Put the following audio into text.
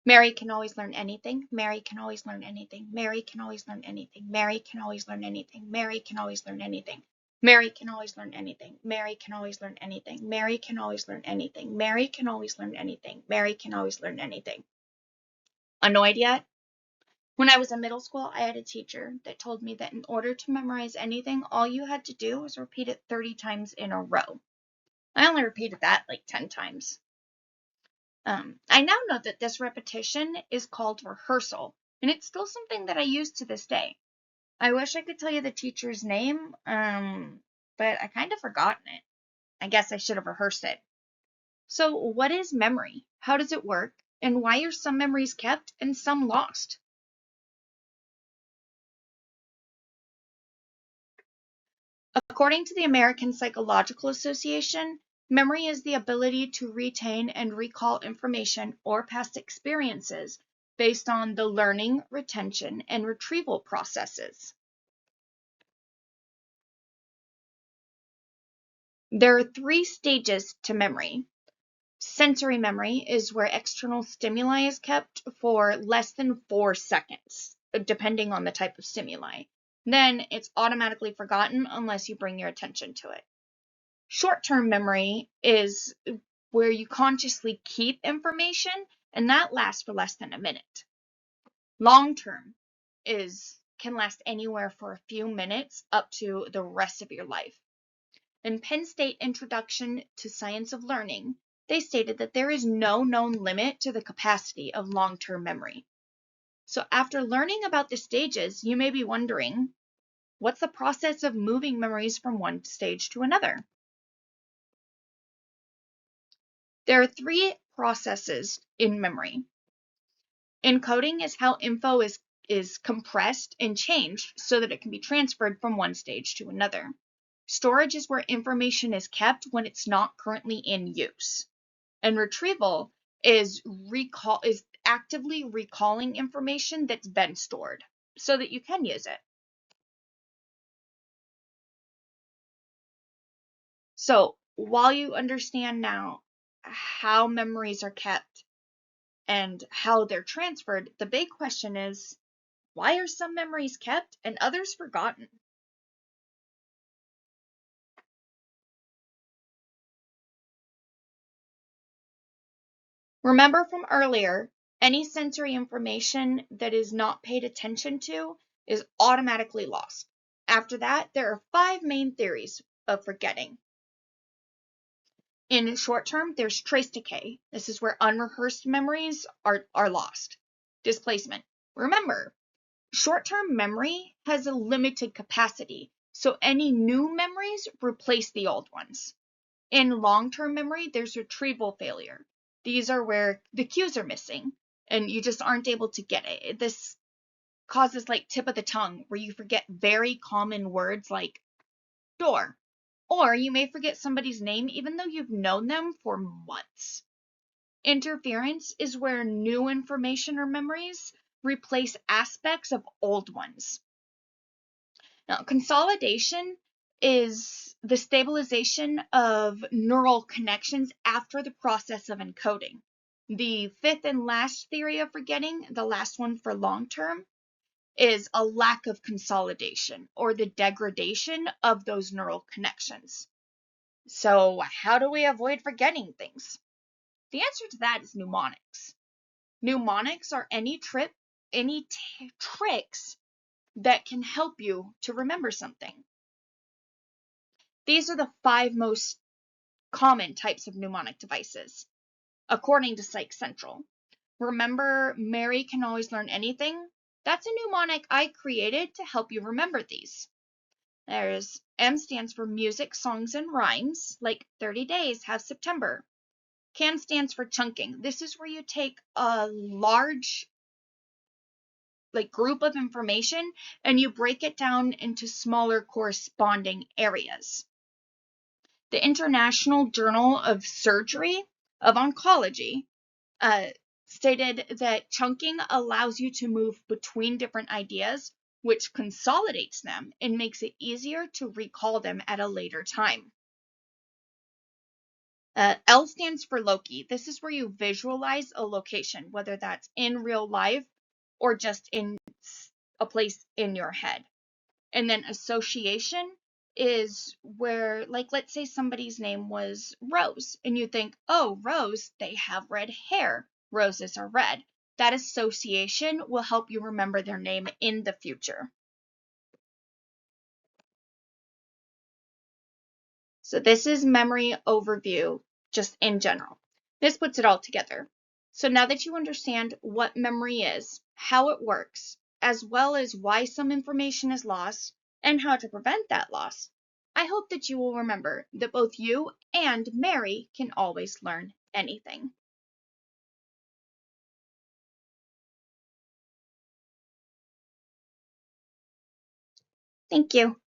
Mary can always learn anything. Mary can always learn anything. Mary can always learn anything. Mary can always learn anything. Mary can always learn anything. Mary can always learn anything. Mary can always learn anything. Mary can always learn anything. Mary can always learn anything. Mary can always learn anything. Annoyed yet? When I was in middle school, I had a teacher that told me that in order to memorize anything, all you had to do was repeat it 30 times in a row. I only repeated that like 10 times. I now know that this repetition is called rehearsal, and it's still something that I use to this day. I wish I could tell you the teacher's name, but I kind of forgotten it. I guess I should have rehearsed it. So, what is memory? How does it work? And why are some memories kept and some lost? According to the American Psychological Association, memory is the ability to retain and recall information or past experiences based on the learning, retention, and retrieval processes. There are 3 stages to memory. Sensory memory is where external stimuli is kept for less than 4 seconds, depending on the type of stimuli. Then it's automatically forgotten unless you bring your attention to it. Short-term memory is where you consciously keep information, and that lasts for less than a minute. Long-term can last anywhere for a few minutes up to the rest of your life. In Penn State Introduction to Science of Learning, they stated that there is no known limit to the capacity of long-term memory. So after learning about the stages, you may be wondering, what's the process of moving memories from one stage to another? There are 3 processes in memory. Encoding is how info is compressed and changed so that it can be transferred from one stage to another. Storage is where information is kept when it's not currently in use. And retrieval is actively recalling information that's been stored so that you can use it. So while you understand now how memories are kept and how they're transferred, the big question is, why are some memories kept and others forgotten? Remember from earlier, any sensory information that is not paid attention to is automatically lost. After that, there are 5 main theories of forgetting. In short term, there's trace decay. This is where unrehearsed memories are lost. Displacement. Remember, short-term memory has a limited capacity, so any new memories replace the old ones. In long-term memory, there's retrieval failure. These are where the cues are missing, and you just aren't able to get it. This causes like tip of the tongue, where you forget very common words like door, or you may forget somebody's name even though you've known them for months. Interference is where new information or memories replace aspects of old ones. Now, consolidation is the stabilization of neural connections after the process of encoding. The 5th and last theory of forgetting, the last one for long term, is a lack of consolidation or the degradation of those neural connections. So, how do we avoid forgetting things? The answer to that is mnemonics. Mnemonics are any tricks that can help you to remember something. These are the 5 most common types of mnemonic devices, according to Psych Central. Remember, Mary can always learn anything? That's a mnemonic I created to help you remember these. There's M stands for music, songs, and rhymes, like 30 days have September. CAN stands for chunking. This is where you take a large group of information and you break it down into smaller corresponding areas. The International Journal of Surgery of Oncology stated that chunking allows you to move between different ideas, which consolidates them and makes it easier to recall them at a later time. L stands for Loki. This is where you visualize a location, whether that's in real life or just in a place in your head. And then association is where, like, let's say somebody's name was Rose, and you think, oh, Rose, they have red hair. Roses are red. That association will help you remember their name in the future. So this is memory overview just in general. This puts it all together. So now that you understand what memory is, how it works, as well as why some information is lost and how to prevent that loss, I hope that you will remember that both you and Mary can always learn anything. Thank you.